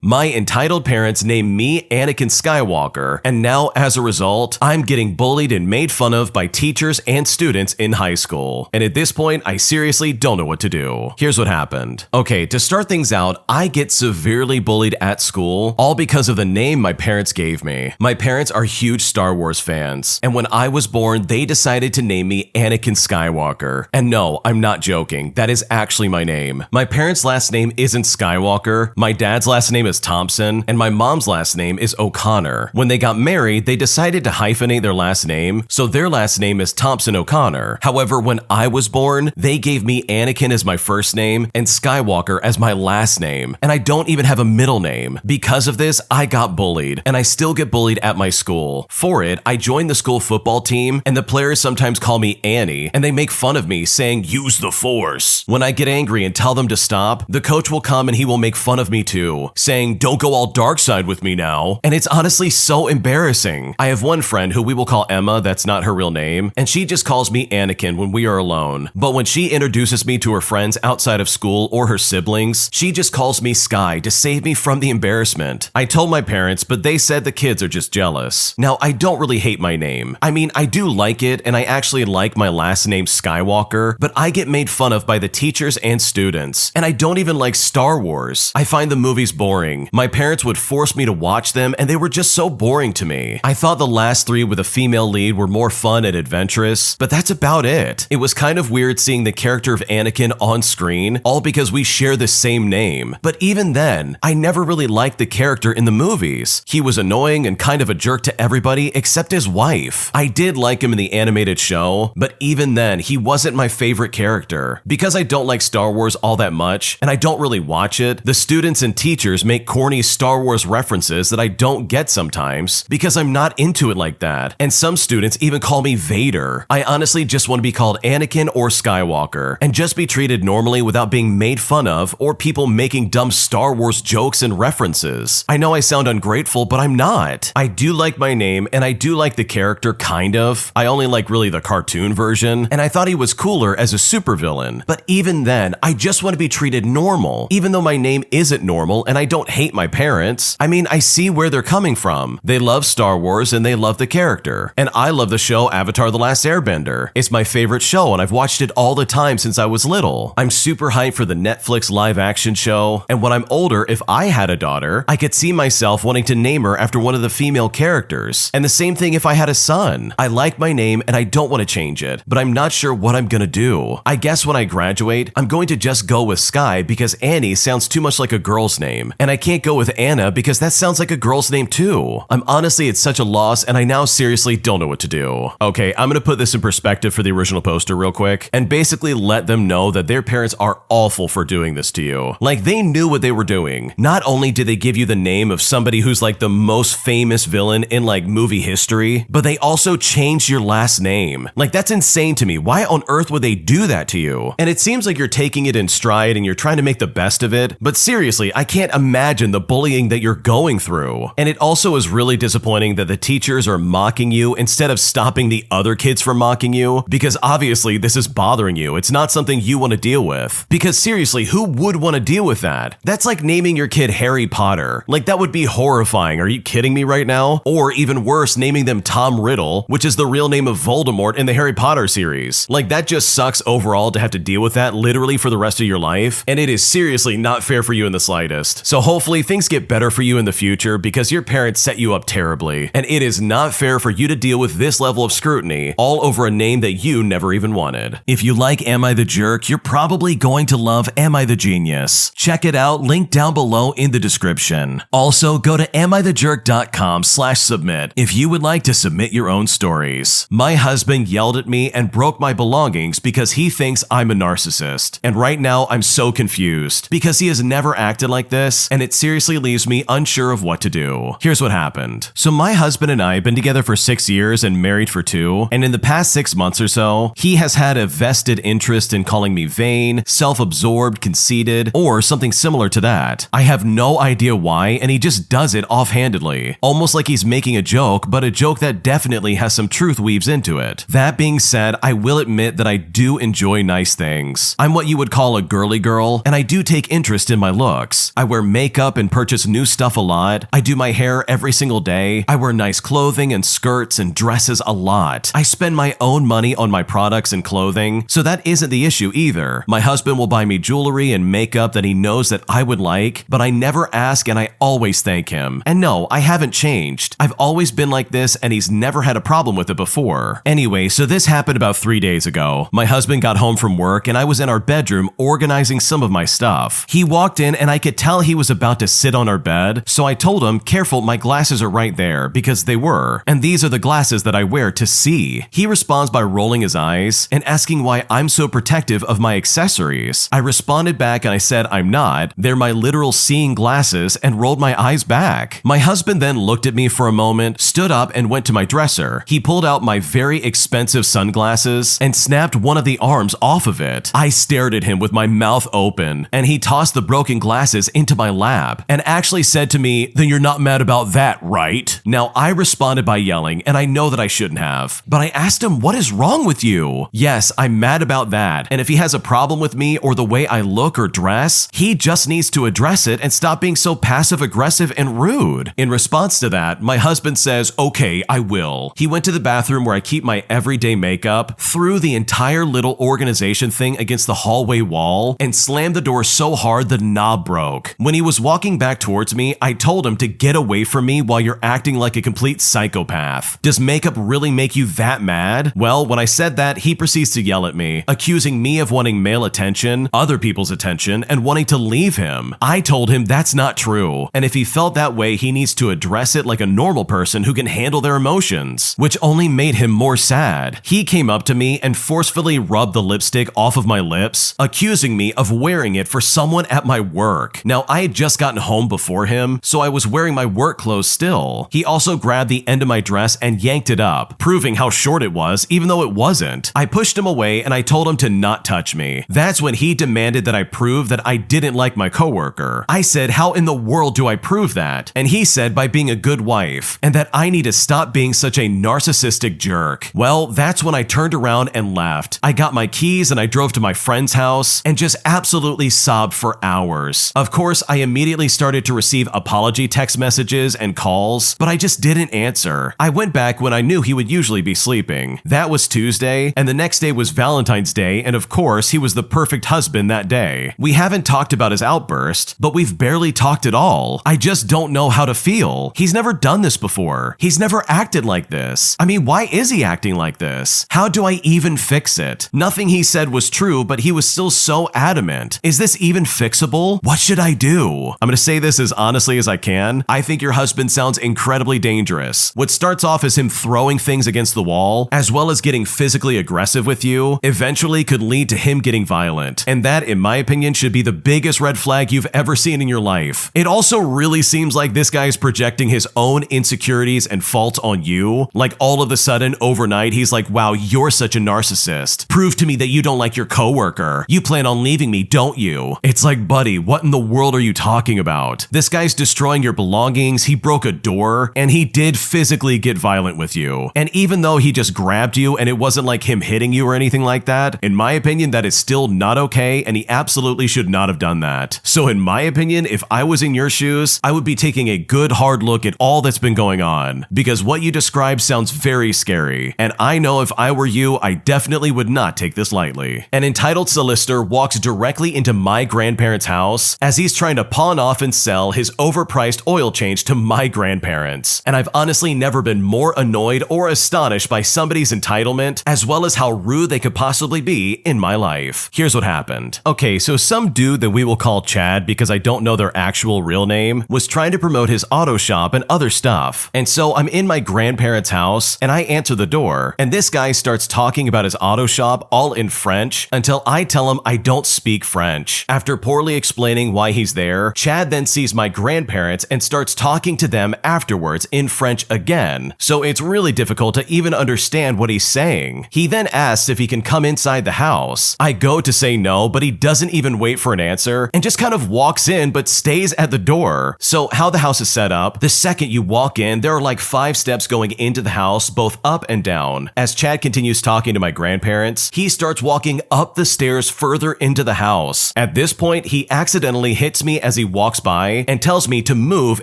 My entitled parents named me Anakin Skywalker, and now as a result, I'm getting bullied and made fun of by teachers and students in high school. And at this point, I seriously don't know what to do. Here's what happened. Okay, to start things out, I get severely bullied at school, all because of the name my parents gave me. My parents are huge Star Wars fans, and when I was born, they decided to name me Anakin Skywalker. And no, I'm not joking, that is actually my name. My parents' last name isn't Skywalker, my dad's last name is Thompson, and my mom's last name is O'Connor. When they got married, they decided to hyphenate their last name, so their last name is Thompson O'Connor. However, when I was born, they gave me Anakin as my first name and Skywalker as my last name, and I don't even have a middle name. Because of this, I got bullied, and I still get bullied at my school. For it, I joined the school football team, and the players sometimes call me Annie, and they make fun of me saying, "Use the Force." When I get angry and tell them to stop, the coach will come and he will make fun of me too, saying, "Don't go all dark side with me now." And it's honestly so embarrassing. I have one friend who we will call Emma, that's not her real name, and she just calls me Anakin when we are alone. But when she introduces me to her friends outside of school or her siblings, she just calls me Sky to save me from the embarrassment. I told my parents, but they said the kids are just jealous. Now, I don't really hate my name. I mean, I do like it, and I actually like my last name Skywalker, but I get made fun of by the teachers and students. And I don't even like Star Wars. I find the movies boring. My parents would force me to watch them, and they were just so boring to me. I thought the last three with a female lead were more fun and adventurous, but that's about it. It was kind of weird seeing the character of Anakin on screen, all because we share the same name. But even then, I never really liked the character in the movies. He was annoying and kind of a jerk to everybody except his wife. I did like him in the animated show, but even then, he wasn't my favorite character. Because I don't like Star Wars all that much, and I don't really watch it, the students and teachers make corny Star Wars references that I don't get sometimes, because I'm not into it like that. And some students even call me Vader. I honestly just want to be called Anakin or Skywalker, and just be treated normally without being made fun of, or people making dumb Star Wars jokes and references. I know I sound ungrateful, but I'm not. I do like my name, and I do like the character, kind of. I only like really the cartoon version, and I thought he was cooler as a supervillain. But even then, I just want to be treated normal, even though my name isn't normal, and I don't hate my parents. I mean, I see where they're coming from. They love Star Wars, and they love the character. And I love the show Avatar: The Last Airbender. It's my favorite show, and I've watched it all the time since I was little. I'm super hyped for the Netflix live-action show, and when I'm older, if I had a daughter, I could see myself wanting to name her after one of the female characters. And the same thing if I had a son. I like my name, and I don't want to change it, but I'm not sure what I'm gonna do. I guess when I graduate, I'm going to just go with Sky because Annie sounds too much like a girl's name, and I can't go with Anna because that sounds like a girl's name too. I'm honestly at such a loss, and I now seriously don't know what to do. Okay, I'm gonna put this in perspective for the original poster real quick, and basically let them know that their parents are awful for doing this to you. Like, they knew what they were doing. Not only did they give you the name of somebody who's like the most famous villain in like movie history, but they also changed your last name. Like, that's insane to me. Why on earth would they do that to you? And it seems like you're taking it in stride and you're trying to make the best of it, but seriously, I can't imagine the bullying that you're going through. And it also is really disappointing that the teachers are mocking you instead of stopping the other kids from mocking you, because obviously this is bothering you. It's not something you want to deal with. Because seriously, who would want to deal with that? That's like naming your kid Harry Potter. Like, that would be horrifying. Are you kidding me right now? Or even worse, naming them Tom Riddle, which is the real name of Voldemort in the Harry Potter series. Like, that just sucks overall to have to deal with that literally for the rest of your life, and it is seriously not fair for you in the slightest. So hopefully things get better for you in the future, because your parents set you up terribly, and it is not fair for you to deal with this level of scrutiny all over a name that you never even wanted. If you like Am I the Jerk, you're probably going to love Am I the Genius. Check it out, link down below in the description. Also, go to amithejerk.com/submit if you would like to submit your own stories. My husband yelled at me and broke my belongings because he thinks I'm a narcissist. And right now I'm so confused because he has never acted like this, and it seriously leaves me unsure of what to do. Here's what happened. So my husband and I have been together for 6 years and married for 2, and in the past 6 months or so, he has had a vested interest in calling me vain, self-absorbed, conceited, or something similar to that. I have no idea why, and he just does it offhandedly, almost like he's making a joke, but a joke that definitely has some truth weaves into it. That being said, I will admit that I do enjoy nice things. I'm what you would call a girly girl, and I do take interest in my looks. I wear makeup, makeup and purchase new stuff a lot. I do my hair every single day. I wear nice clothing and skirts and dresses a lot. I spend my own money on my products and clothing, so that isn't the issue either. My husband will buy me jewelry and makeup that he knows that I would like, but I never ask and I always thank him. And no, I haven't changed. I've always been like this and he's never had a problem with it before. Anyway, so this happened about 3 days ago. My husband got home from work and I was in our bedroom organizing some of my stuff. He walked in and I could tell he was about to sit on our bed, so I told him, "Careful, my glasses are right there," because they were, and these are the glasses that I wear to see. He responds by rolling his eyes and asking why I'm so protective of my accessories. I responded back and I said I'm not. They're my literal seeing glasses, and rolled my eyes back. My husband then looked at me for a moment, stood up and went to my dresser. He pulled out my very expensive sunglasses and snapped one of the arms off of it. I stared at him with my mouth open, and he tossed the broken glasses into my lap and actually said to me, "Then you're not mad about that, right?" Now, I responded by yelling, and I know that I shouldn't have, but I asked him, "What is wrong with you?" Yes, I'm mad about that, and if he has a problem with me or the way I look or dress, he just needs to address it and stop being so passive-aggressive and rude. In response to that, my husband says, "Okay, I will." He went to the bathroom where I keep my everyday makeup, threw the entire little organization thing against the hallway wall, and slammed the door so hard the knob broke. When he was walking back towards me, I told him to get away from me while you're acting like a complete psychopath. Does makeup really make you that mad? Well, when I said that, he proceeds to yell at me, accusing me of wanting male attention, other people's attention, and wanting to leave him. I told him that's not true, and if he felt that way, he needs to address it like a normal person who can handle their emotions, which only made him more sad. He came up to me and forcefully rubbed the lipstick off of my lips, accusing me of wearing it for someone at my work. Now, I had just gotten home before him, so I was wearing my work clothes still. He also grabbed the end of my dress and yanked it up, proving how short it was, even though it wasn't. I pushed him away and I told him to not touch me. That's when he demanded that I prove that I didn't like my coworker. I said, "How in the world do I prove that?" And he said, "By being a good wife, and that I need to stop being such a narcissistic jerk." Well, that's when I turned around and left. I got my keys and I drove to my friend's house and just absolutely sobbed for hours. Of course, I immediately started to receive apology text messages and calls, but I just didn't answer. I went back when I knew he would usually be sleeping. That was Tuesday, and the next day was Valentine's Day, and of course, he was the perfect husband that day. We haven't talked about his outburst, but we've barely talked at all. I just don't know how to feel. He's never done this before. He's never acted like this. I mean, why is he acting like this? How do I even fix it? Nothing he said was true, but he was still so adamant. Is this even fixable? What should I do? I'm gonna say this as honestly as I can. I think your husband sounds incredibly dangerous. What starts off as him throwing things against the wall, as well as getting physically aggressive with you, eventually could lead to him getting violent. And that, in my opinion, should be the biggest red flag you've ever seen in your life. It also really seems like this guy is projecting his own insecurities and faults on you. Like all of a sudden, overnight, he's like, "Wow, you're such a narcissist. Prove to me that you don't like your coworker. You plan on leaving me, don't you?" It's like, buddy, what in the world are you talking about? This guy's destroying your belongings, he broke a door, and he did physically get violent with you. And even though he just grabbed you and it wasn't like him hitting you or anything like that, in my opinion, that is still not okay, and he absolutely should not have done that. So in my opinion, if I was in your shoes, I would be taking a good hard look at all that's been going on, because what you described sounds very scary, and I know if I were you, I definitely would not take this lightly. An entitled solicitor walks directly into my grandparents' house as he's trying to pawn off and sell his overpriced oil change to my grandparents. And I've honestly never been more annoyed or astonished by somebody's entitlement, as well as how rude they could possibly be in my life. Here's what happened. Okay, so some dude that we will call Chad, because I don't know their actual real name, was trying to promote his auto shop and other stuff. And so I'm in my grandparents' house and I answer the door, and this guy starts talking about his auto shop all in French until I tell him I don't speak French. After poorly explaining why he's there, Chad then sees my grandparents and starts talking to them afterwards in French again. So it's really difficult to even understand what he's saying. He then asks if he can come inside the house. I go to say no, but he doesn't even wait for an answer and just kind of walks in but stays at the door. So how the house is set up, the second you walk in, there are like 5 steps going into the house, both up and down. As Chad continues talking to my grandparents, he starts walking up the stairs further into the house. At this point, he accidentally hits me as he walks by and tells me to move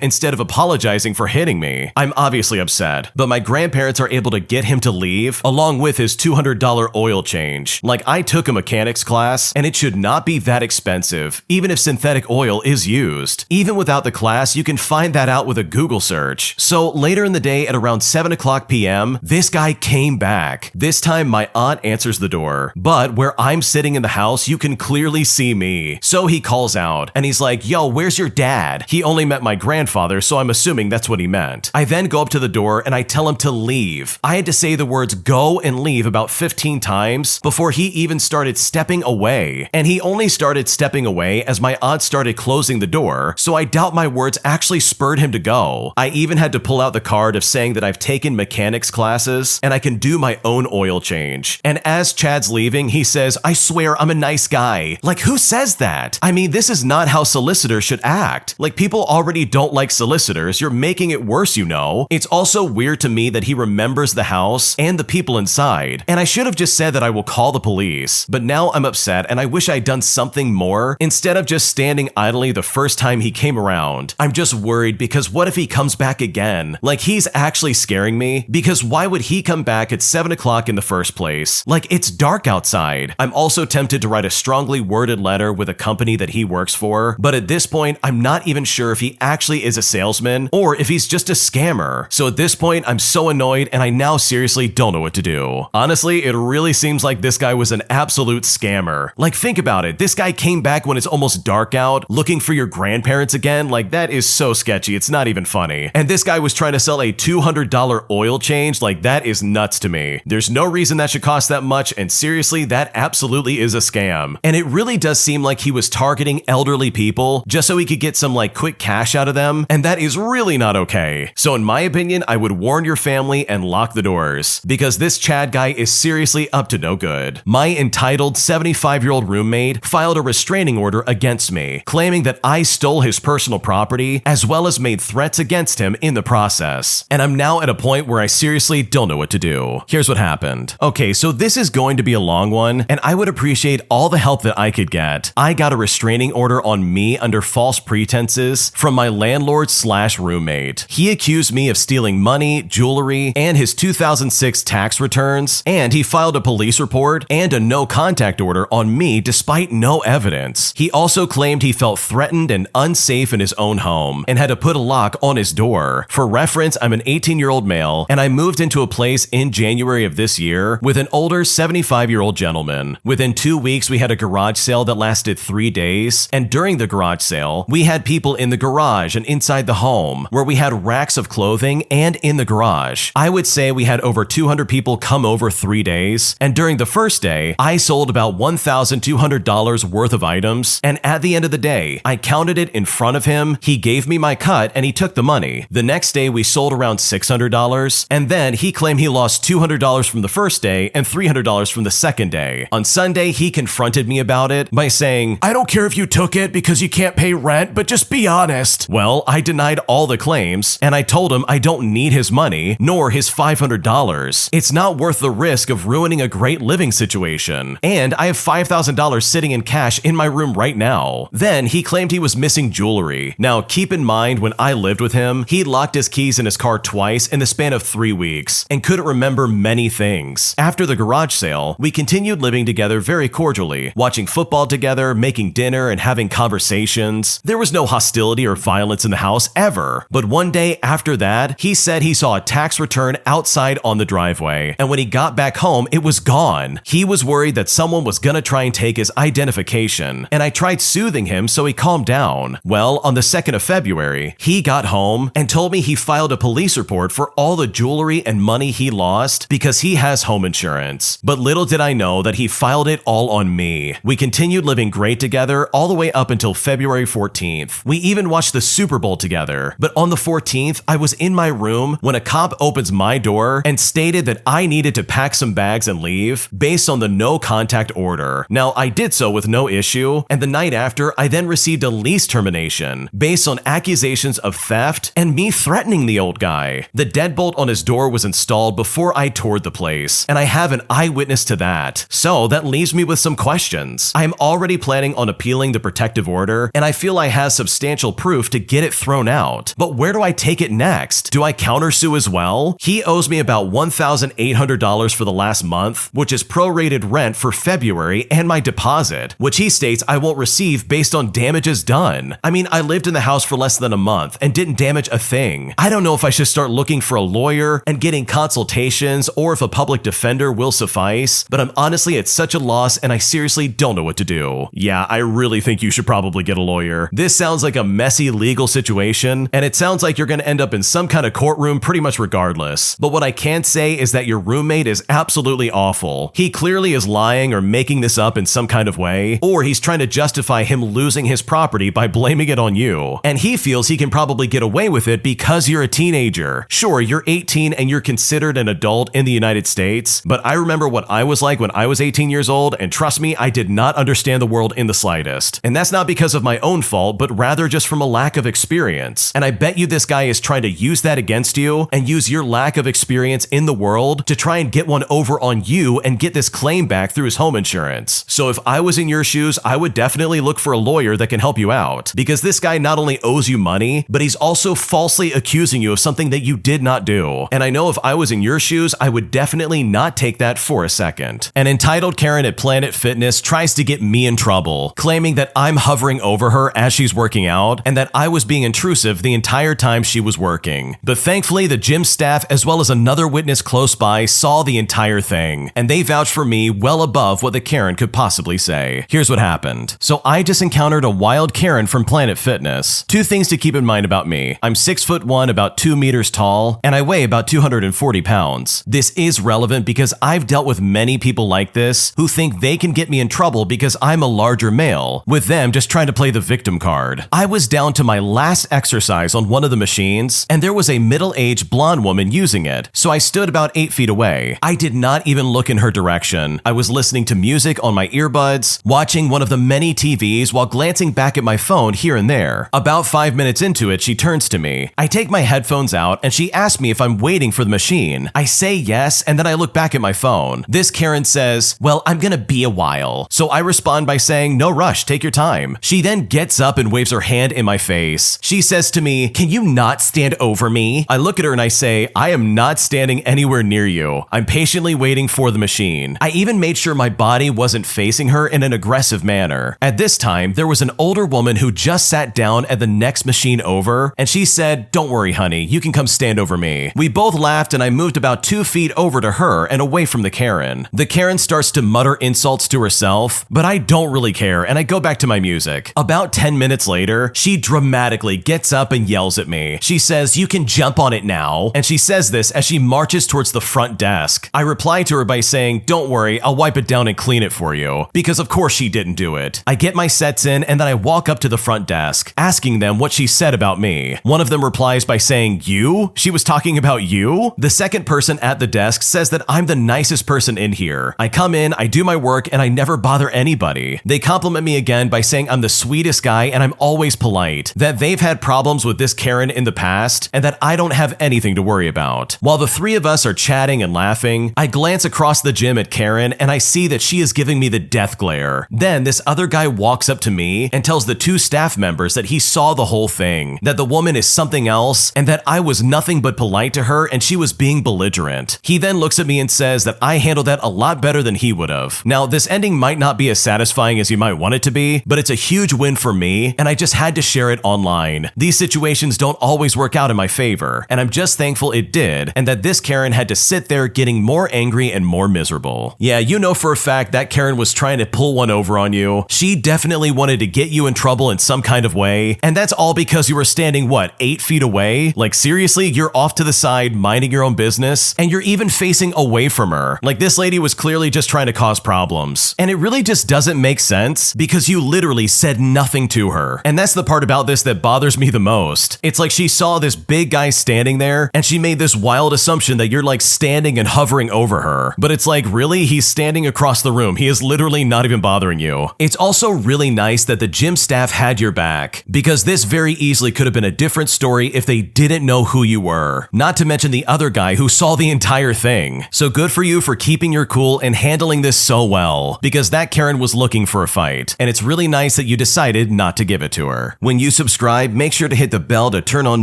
instead of apologizing for hitting me. I'm obviously upset, but my grandparents are able to get him to leave along with his $200 oil change. Like, I took a mechanics class and it should not be that expensive, even if synthetic oil is used. Even without the class, you can find that out with a Google search. So later in the day at around 7:00 p.m., this guy came back. This time my aunt answers the door, but where I'm sitting in the house, you can clearly see me. So he calls out and he's like, "Yo, where's your dad?" He only met my grandfather, so I'm assuming that's what he meant. I then go up to the door and I tell him to leave. I had to say the words "go" and "leave" about 15 times before he even started stepping away. And he only started stepping away as my aunt started closing the door, so I doubt my words actually spurred him to go. I even had to pull out the card of saying that I've taken mechanics classes and I can do my own oil change. And as Chad's leaving, he says, "I swear I'm a nice guy." Like, who says that? I mean, this is not how solicitors should act. Like, people already don't like solicitors. You're making it worse, you know. It's also weird to me that he remembers the house and the people inside. And I should have just said that I will call the police. But now I'm upset and I wish I'd done something more instead of just standing idly the first time he came around. I'm just worried because what if he comes back again? Like, he's actually scaring me because why would he come back at 7:00 in the first place? Like, it's dark outside. I'm also tempted to write a strongly worded letter with a company that he works for, but at this point, I'm not even sure if he actually is a salesman or if he's just a scammer. So at this point, I'm so annoyed and I now seriously don't know what to do. Honestly, it really seems like this guy was an absolute scammer. Like, think about it. This guy came back when it's almost dark out, looking for your grandparents again. Like, that is so sketchy. It's not even funny. And this guy was trying to sell a $200 oil change. Like, that is nuts to me. There's no reason that should cost that much, and seriously, that absolutely is a scam. And it really does seem like he was targeting elderly people just so he could get some like quick cash out of them, and that is really not okay. So in my opinion, I would warn your family and lock the doors, because this Chad guy is seriously up to no good. My entitled 75-year-old roommate filed a restraining order against me, claiming that I stole his personal property as well as made threats against him in the process. And I'm now at a point where I seriously don't know what to do. Here's what happened. Okay, so this is going to be a long one, and I would appreciate all the help that I could get. I got a restraining order on me under false pretenses from my landlord/roommate. He accused me of stealing money, jewelry, and his 2006 tax returns, and he filed a police report and a no-contact order on me despite no evidence. He also claimed he felt threatened and unsafe in his own home and had to put a lock on his door. For reference, I'm an 18-year-old male, and I moved into a place in January of this year with an older 75-year-old gentleman. Within 2 weeks, we had a garage sale that lasted 3 days, and during the garage sale, we had people in the garage and inside the home, where we had racks of clothing and in the garage. I would say we had over 200 people come over 3 days, and during the first day, I sold about $1,200 worth of items, and at the end of the day, I counted it in front of him, he gave me my cut, and he took the money. The next day, we sold around $600, and then he claimed he lost $200 from the first day and $300 from the second day. On Sunday, he confronted me about it by saying, "I don't care if you took it because you can't pay rent, but just be honest." Well, I denied all the claims, and I told him I don't need his money, nor his $500. It's not worth the risk of ruining a great living situation. And I have $5,000 sitting in cash in my room right now. Then he claimed he was missing jewelry. Now, keep in mind, when I lived with him, he locked his keys in his car twice in the span of 3 weeks and couldn't remember many things. After the garage sale, we continued living together very cordially, watching football together, making dinner, and having conversations. There was no hostility or violence in the house ever. But one day after that, he said he saw a tax return outside on the driveway, and when he got back home, it was gone. He was worried that someone was gonna try and take his identification, and I tried soothing him so he calmed down. Well, on the 2nd of February, he got home and told me he filed a police report for all the jewelry and money he lost because he has home insurance. But little did I know that he filed it all on me. We continued living great together all the way up until February 14th. We even watched the Super Bowl together. But on the 14th, I was in my room when a cop opens my door and stated that I needed to pack some bags and leave based on the no contact order. Now, I did so with no issue, and the night after, I then received a lease termination based on accusations of theft and me threatening the old guy. The deadbolt on his door was installed before I toured the place, and I have an eyewitness to that. So that leaves me with some questions. I am already planning on appealing the protective order, and I feel I have substantial proof to get it thrown out. But where do I take it next? Do I countersue as well? He owes me about $1,800 for the last month, which is prorated rent for February and my deposit, which he states I won't receive based on damages done. I mean, I lived in the house for less than a month and didn't damage a thing. I don't know if I should start looking for a lawyer and getting consultations or if a public defender will suffice, but I'm honestly at such a loss and I seriously don't know what to do. Yeah, I really think you should probably get a lawyer. This sounds like a messy legal situation, and it sounds like you're going to end up in some kind of courtroom pretty much regardless. But what I can say is that your roommate is absolutely awful. He clearly is lying or making this up in some kind of way, or he's trying to justify him losing his property by blaming it on you. And he feels he can probably get away with it because you're a teenager. Sure, you're 18 and you're considered an adult in the United States, but I remember what I was like when I was 18 years old, and trust me, I did not understand the world in the slightest. And that's not because of my own fault, but rather just from a lack of experience. And I bet you this guy is trying to use that against you and use your lack of experience in the world to try and get one over on you and get this claim back through his home insurance. So if I was in your shoes, I would definitely look for a lawyer that can help you out, because this guy not only owes you money, but he's also falsely accusing you of something that you did not do. And I know if I was in your shoes, I would definitely not take that for a second. An entitled Karen at Planet Fitness tries to get me in trouble, claiming that I'm hovering over her as she's working out and that I was being intrusive the entire time she was working. But thankfully, the gym staff as well as another witness close by saw the entire thing, and they vouched for me well above what the Karen could possibly say. Here's what happened. So I just encountered a wild Karen from Planet Fitness. Two things to keep in mind about me. I'm 6'1", about 2 meters tall, and I weigh about 240 pounds. This is relevant because I've dealt with many people like this who think they can get me in trouble because I'm a larger male, with them just trying to play the victim card. I was down to my last exercise on one of the machines, and there was a middle-aged blonde woman using it, so I stood about 8 feet away. I did not even look in her direction. I was listening to music on my earbuds, watching one of the many TVs while glancing back at my phone here and there. About 5 minutes into it, she turns to me. I take my headphones out and she asks me if I'm waiting for the machine. I say yes, and then I look back at my phone. This Karen says, "Well, I'm gonna be a while." So I respond by saying, "No rush, take your time." She then gets up and waves her hand in my face. She says to me, "Can you not stand over me?" I look at her and I say, "I am not standing anywhere near you. I'm patiently waiting for the machine." I even made sure my body wasn't facing her in an aggressive manner. At this time, there was an older woman who just sat down at the next machine over, and she said, "Don't worry, honey, you can come stand over me." We both laughed and I moved about 2 feet over to her and away from the Karen. The Karen starts to mutter insults to herself, but I don't really care and I go back to my music. About 10 minutes later, she dramatically gets up and yells at me. She says, "You can jump on it now." And she says this as she marches towards the front desk. I reply to her by saying, "Don't worry, I'll wipe it down and clean it for you," because of course she didn't do it. I get my sets in and then I walk up to the front desk, asking them what she said about me. One of them replies by saying, "You? She was talking about you?" The second person at the desk says that I'm the nicest person in here. I come in, I do my work, and I never bother anybody. They compliment me again by saying I'm the sweetest guy and I'm always polite, that they've had problems with this Karen in the past, and that I don't have anything to worry about. While the three of us are chatting and laughing, I glance across the gym at Karen and I see that she is giving me the death glare. Then this other guy walks up to me and tells the two staff members that he saw the whole thing, that the woman is something else, and that I was nothing but polite to her and she was being belligerent. He then looks at me and says that I handled that a lot better than he would have. Now, this ending might not be as satisfying as you might want it to be, but it's a huge win for me, and I just had to share it online. These situations don't always work out in my favor, and I'm just thankful it did, and that this Karen had to sit there getting more angry and more miserable. Yeah, you know for a fact that Karen was trying to pull one over on you. She definitely wanted to get you in trouble in some kind of way, and that's all because you were standing, what, 8 feet away? Like seriously, you're off to the side, minding your own business, and you're even facing away from her. Like this lady was clearly just trying to cause problems. And it really just doesn't make sense because you literally said nothing to her. And that's the part about this that bothers me the most. It's like she saw this big guy standing there and she made this wild assumption that you're like standing and hovering over her. But it's like, really? He's standing across the room. He is literally not even bothering you. It's also really nice that the gym staff had your back, because this very easily could have been a different story if they didn't know who you were. Not to mention the other guy who saw the entire thing. So good for you for keeping your cool and handling this so well, because that Karen was looking for a fight. And it's really nice that you decided decided not to give it to her. When you subscribe, make sure to hit the bell to turn on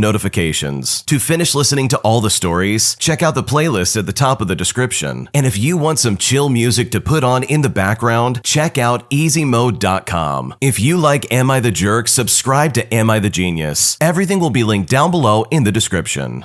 notifications. To finish listening to all the stories, check out the playlist at the top of the description. And if you want some chill music to put on in the background, check out easymode.com. If you like Am I the Jerk, subscribe to Am I the Genius. Everything will be linked down below in the description.